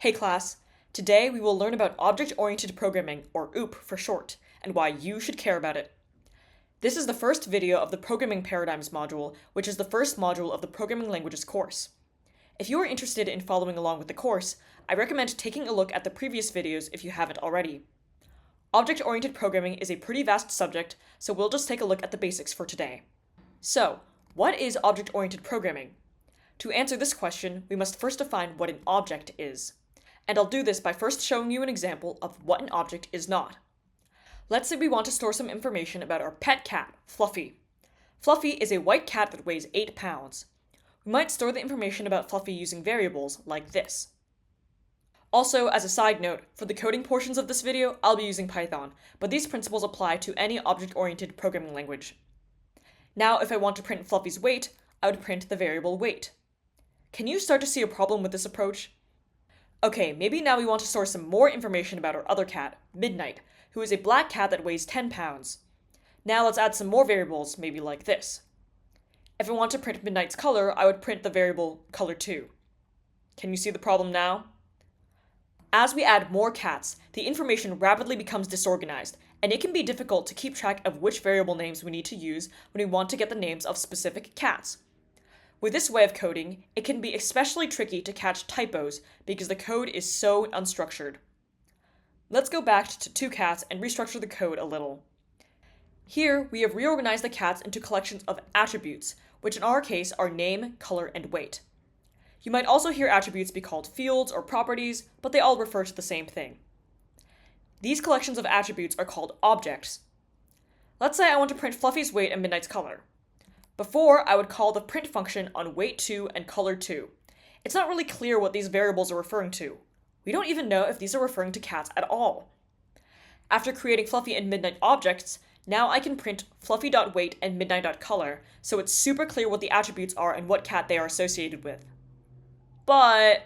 Hey class, today we will learn about object-oriented programming, or OOP for short, and why you should care about it. This is the first video of the Programming Paradigms module, which is the first module of the Programming Languages course. If you are interested in following along with the course, I recommend taking a look at the previous videos if you haven't already. Object-oriented programming is a pretty vast subject, so we'll just take a look at the basics for today. So, what is object-oriented programming? To answer this question, we must first define what an object is. And I'll do this by first showing you an example of what an object is not. Let's say we want to store some information about our pet cat, Fluffy. Fluffy is a white cat that weighs 8 pounds. We might store the information about Fluffy using variables like this. Also, as a side note, for the coding portions of this video, I'll be using Python, but these principles apply to any object-oriented programming language. Now, if I want to print Fluffy's weight, I would print the variable weight. Can you start to see a problem with this approach? Okay, maybe now we want to store some more information about our other cat, Midnight, who is a black cat that weighs 10 pounds. Now let's add some more variables, maybe like this. If I want to print Midnight's color, I would print the variable color2. Can you see the problem now? As we add more cats, the information rapidly becomes disorganized, and it can be difficult to keep track of which variable names we need to use when we want to get the names of specific cats. With this way of coding, it can be especially tricky to catch typos because the code is so unstructured. Let's go back to 2cats and restructure the code a little. Here, we have reorganized the cats into collections of attributes, which in our case are name, color, and weight. You might also hear attributes be called fields or properties, but they all refer to the same thing. These collections of attributes are called objects. Let's say I want to print Fluffy's weight and Midnight's color. Before, I would call the print function on weight2 and color2. It's not really clear what these variables are referring to. We don't even know if these are referring to cats at all. After creating Fluffy and Midnight objects, now I can print fluffy.weight and midnight.color, so it's super clear what the attributes are and what cat they are associated with. But,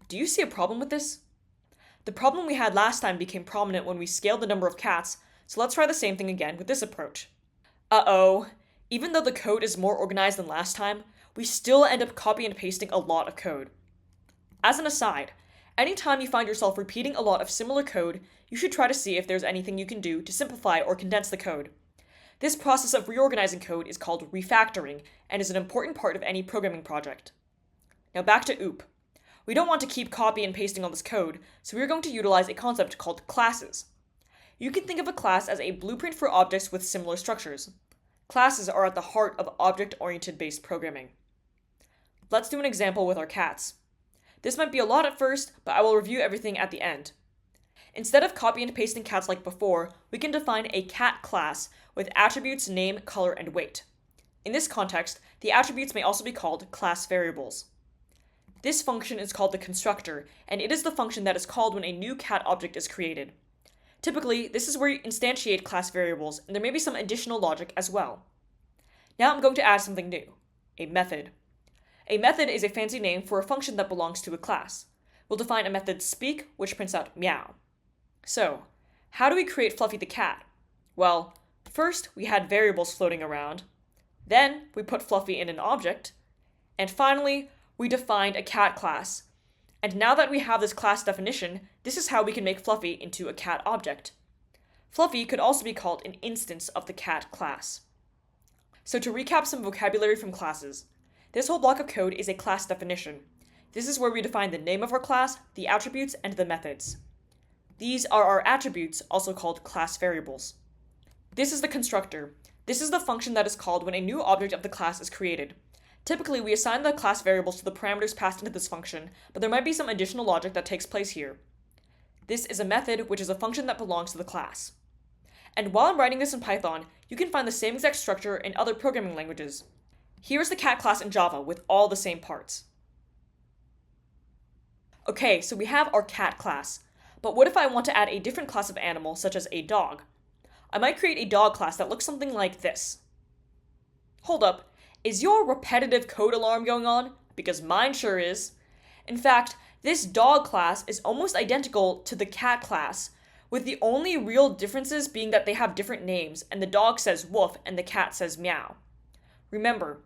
do you see a problem with this? The problem we had last time became prominent when we scaled the number of cats, so let's try the same thing again with this approach. Uh-oh. Even though the code is more organized than last time, we still end up copy and pasting a lot of code. As an aside, anytime you find yourself repeating a lot of similar code, you should try to see if there's anything you can do to simplify or condense the code. This process of reorganizing code is called refactoring and is an important part of any programming project. Now back to OOP. We don't want to keep copy and pasting all this code, so we're going to utilize a concept called classes. You can think of a class as a blueprint for objects with similar structures. Classes are at the heart of object-oriented based programming. Let's do an example with our cats. This might be a lot at first, but I will review everything at the end. Instead of copy and pasting cats like before, we can define a cat class with attributes name, color, and weight. In this context, the attributes may also be called class variables. This function is called the constructor, and it is the function that is called when a new cat object is created. Typically, this is where you instantiate class variables, and there may be some additional logic as well. Now I'm going to add something new, a method. A method is a fancy name for a function that belongs to a class. We'll define a method speak, which prints out meow. So, how do we create Fluffy the cat? Well, first we had variables floating around, then we put Fluffy in an object, and finally, we defined a cat class. And now that we have this class definition, this is how we can make Fluffy into a cat object. Fluffy could also be called an instance of the cat class. So to recap some vocabulary from classes, this whole block of code is a class definition. This is where we define the name of our class, the attributes, and the methods. These are our attributes, also called class variables. This is the constructor. This is the function that is called when a new object of the class is created. Typically, we assign the class variables to the parameters passed into this function, but there might be some additional logic that takes place here. This is a method, which is a function that belongs to the class. And while I'm writing this in Python, you can find the same exact structure in other programming languages. Here's the cat class in Java with all the same parts. Okay, so we have our cat class, but what if I want to add a different class of animal, such as a dog? I might create a dog class that looks something like this. Hold up. Is your repetitive code alarm going on? Because mine sure is. In fact, this dog class is almost identical to the cat class, with the only real differences being that they have different names, and the dog says woof and the cat says meow. Remember,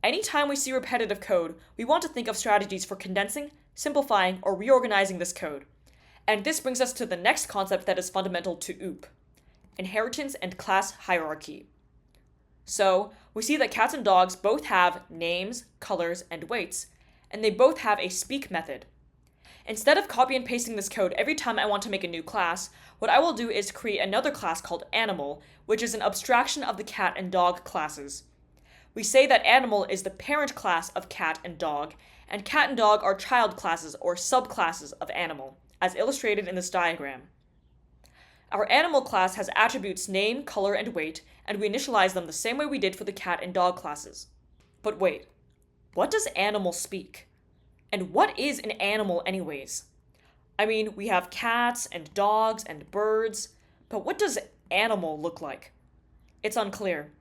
anytime we see repetitive code, we want to think of strategies for condensing, simplifying or reorganizing this code. And this brings us to the next concept that is fundamental to OOP: inheritance and class hierarchy. So, we see that cats and dogs both have names, colors, and weights, and they both have a speak method. Instead of copy and pasting this code every time I want to make a new class, what I will do is create another class called animal, which is an abstraction of the cat and dog classes. We say that animal is the parent class of cat and dog are child classes or subclasses of animal, as illustrated in this diagram. Our animal class has attributes name, color, and weight, and we initialize them the same way we did for the cat and dog classes. But wait, what does animal speak? And what is an animal anyways? I mean, we have cats and dogs and birds, but what does animal look like? It's unclear.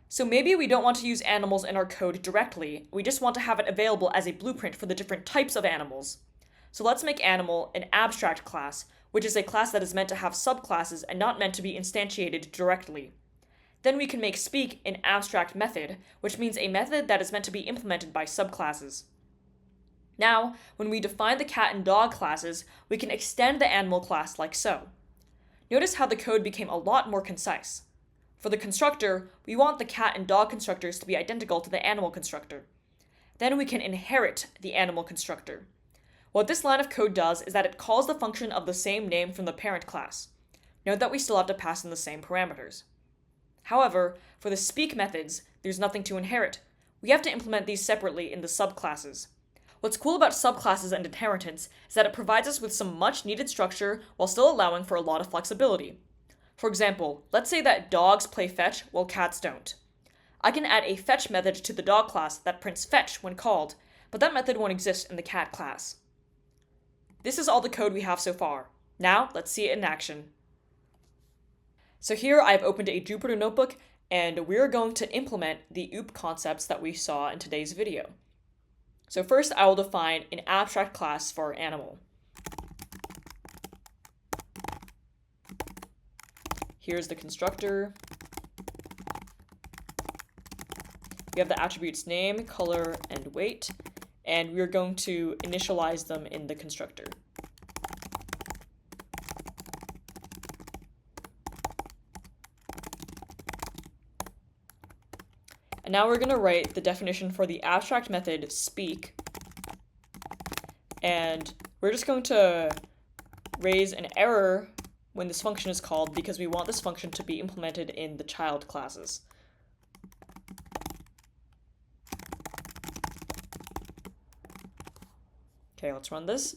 So maybe we don't want to use animals in our code directly, we just want to have it available as a blueprint for the different types of animals. So let's make animal an abstract class, which is a class that is meant to have subclasses and not meant to be instantiated directly. Then we can make speak an abstract method, which means a method that is meant to be implemented by subclasses. Now, when we define the cat and dog classes, we can extend the animal class like so. Notice how the code became a lot more concise. For the constructor, we want the cat and dog constructors to be identical to the animal constructor. Then we can inherit the animal constructor. What this line of code does is that it calls the function of the same name from the parent class. Note that we still have to pass in the same parameters. However, for the speak methods, there's nothing to inherit. We have to implement these separately in the subclasses. What's cool about subclasses and inheritance is that it provides us with some much needed structure while still allowing for a lot of flexibility. For example, let's say that dogs play fetch while cats don't. I can add a fetch method to the dog class that prints fetch when called, but that method won't exist in the cat class. This is all the code we have so far. Now, let's see it in action. So here I've opened a Jupyter Notebook, and we're going to implement the OOP concepts that we saw in today's video. So first, I will define an abstract class for animal. Here's the constructor. We have the attributes name, color, and weight, and we're going to initialize them in the constructor. And now we're going to write the definition for the abstract method speak, and we're just going to raise an error when this function is called because we want this function to be implemented in the child classes. Okay, let's run this.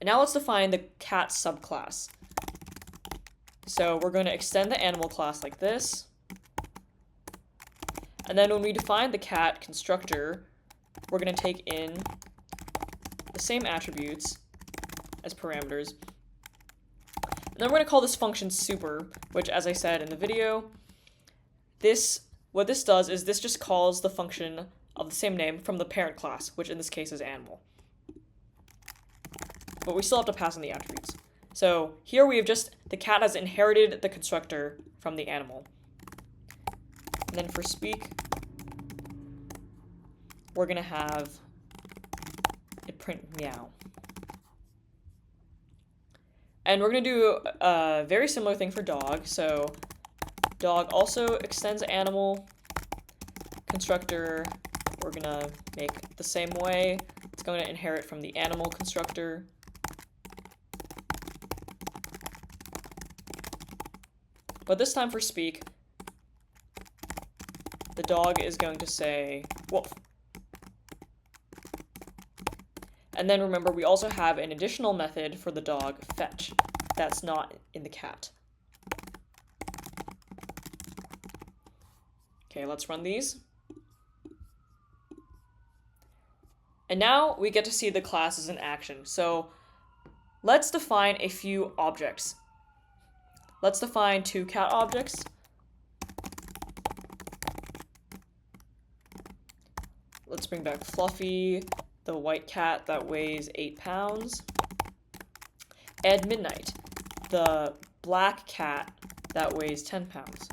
And now let's define the cat subclass. So we're going to extend the animal class like this. And then when we define the cat constructor, we're going to take in the same attributes as parameters. And then we're going to call this function super, which, as I said in the video, what this does is this just calls the function of the same name from the parent class, which in this case is animal. But we still have to pass in the attributes. So here we have the cat has inherited the constructor from the animal. And then for speak, we're going to have it print meow. And we're going to do a very similar thing for dog. So dog also extends animal constructor. We're going to make the same way. It's going to inherit from the animal constructor. But this time for speak, the dog is going to say wolf. And then remember, we also have an additional method for the dog, fetch, that's not in the cat. Okay, let's run these. And now we get to see the classes in action. So let's define a few objects. Let's define 2 cat objects. Let's bring back Fluffy, the white cat that weighs 8 pounds. And Midnight, the black cat that weighs 10 pounds.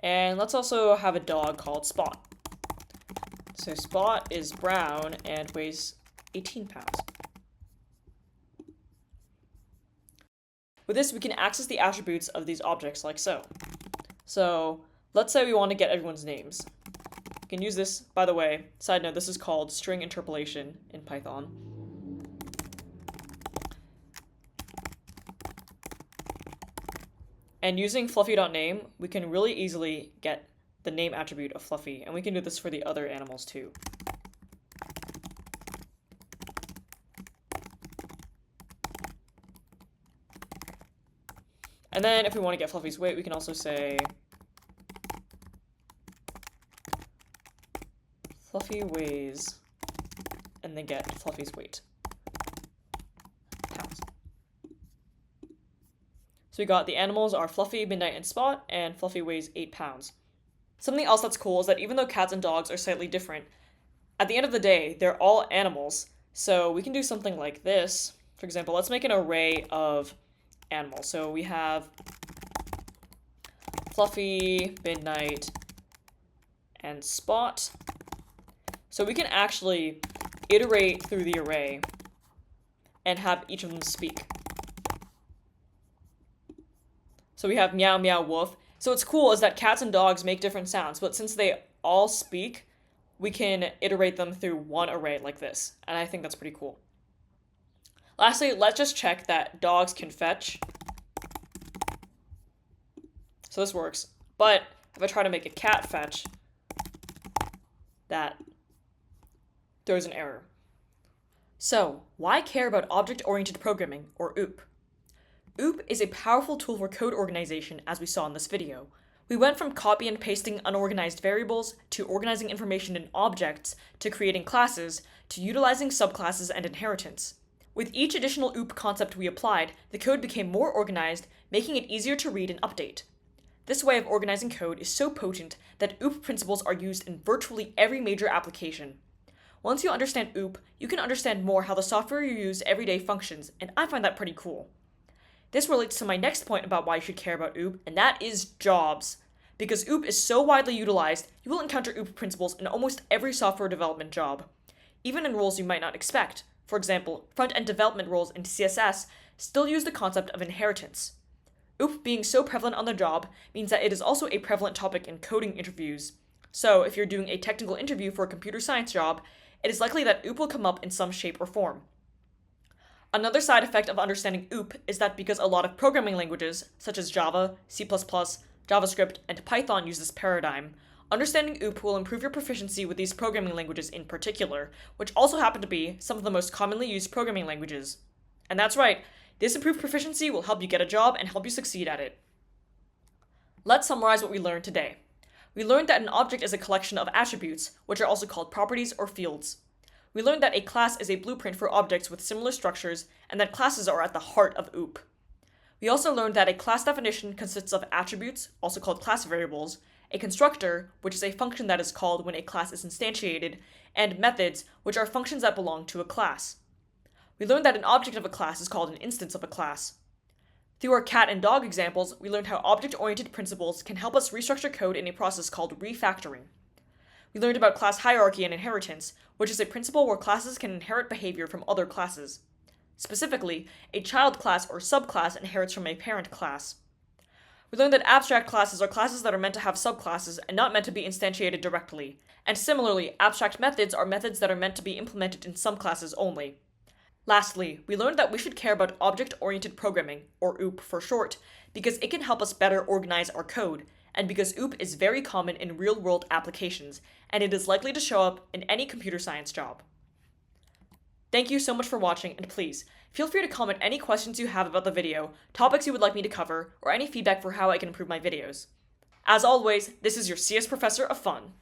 And let's also have a dog called Spot. So Spot is brown and weighs 18 pounds. With this, we can access the attributes of these objects like so. So let's say we want to get everyone's names. We can use this, by the way, side note, this is called string interpolation in Python. And using fluffy.name, we can really easily get the name attribute of Fluffy, and we can do this for the other animals too. And then if we want to get Fluffy's weight, we can also say Fluffy weighs, and then get Fluffy's weight. Pounds. So we got the animals are Fluffy, Midnight, and Spot, and Fluffy weighs 8 pounds. Something else that's cool is that even though cats and dogs are slightly different, at the end of the day, they're all animals. So we can do something like this. For example, let's make an array of animals. So we have Fluffy, Midnight, and Spot. So we can actually iterate through the array and have each of them speak. So we have meow, meow, woof. So what's cool is that cats and dogs make different sounds, but since they all speak, we can iterate them through one array like this. And I think that's pretty cool. Lastly, let's just check that dogs can fetch. So this works. But if I try to make a cat fetch, that throws an error. So, why care about object-oriented programming, or OOP? OOP is a powerful tool for code organization, as we saw in this video. We went from copy and pasting unorganized variables, to organizing information in objects, to creating classes, to utilizing subclasses and inheritance. With each additional OOP concept we applied, the code became more organized, making it easier to read and update. This way of organizing code is so potent that OOP principles are used in virtually every major application. Once you understand OOP, you can understand more how the software you use every day functions, and I find that pretty cool. This relates to my next point about why you should care about OOP, and that is jobs. Because OOP is so widely utilized, you will encounter OOP principles in almost every software development job, even in roles you might not expect. For example, front-end development roles in CSS still use the concept of inheritance. OOP being so prevalent on the job means that it is also a prevalent topic in coding interviews. So, if you're doing a technical interview for a computer science job, it is likely that OOP will come up in some shape or form. Another side effect of understanding OOP is that because a lot of programming languages, such as Java, C++, JavaScript, and Python use this paradigm, understanding OOP will improve your proficiency with these programming languages in particular, which also happen to be some of the most commonly used programming languages. And that's right, this improved proficiency will help you get a job and help you succeed at it. Let's summarize what we learned today. We learned that an object is a collection of attributes, which are also called properties or fields. We learned that a class is a blueprint for objects with similar structures, and that classes are at the heart of OOP. We also learned that a class definition consists of attributes, also called class variables, a constructor, which is a function that is called when a class is instantiated, and methods, which are functions that belong to a class. We learned that an object of a class is called an instance of a class. Through our cat and dog examples, we learned how object-oriented principles can help us restructure code in a process called refactoring. We learned about class hierarchy and inheritance, which is a principle where classes can inherit behavior from other classes. Specifically, a child class or subclass inherits from a parent class. We learned that abstract classes are classes that are meant to have subclasses and not meant to be instantiated directly. And similarly, abstract methods are methods that are meant to be implemented in some classes only. Lastly, we learned that we should care about object-oriented programming, or OOP for short, because it can help us better organize our code, and because OOP is very common in real-world applications, and it is likely to show up in any computer science job. Thank you so much for watching, and please, feel free to comment any questions you have about the video, topics you would like me to cover, or any feedback for how I can improve my videos. As always, this is your CS Professor of Fun.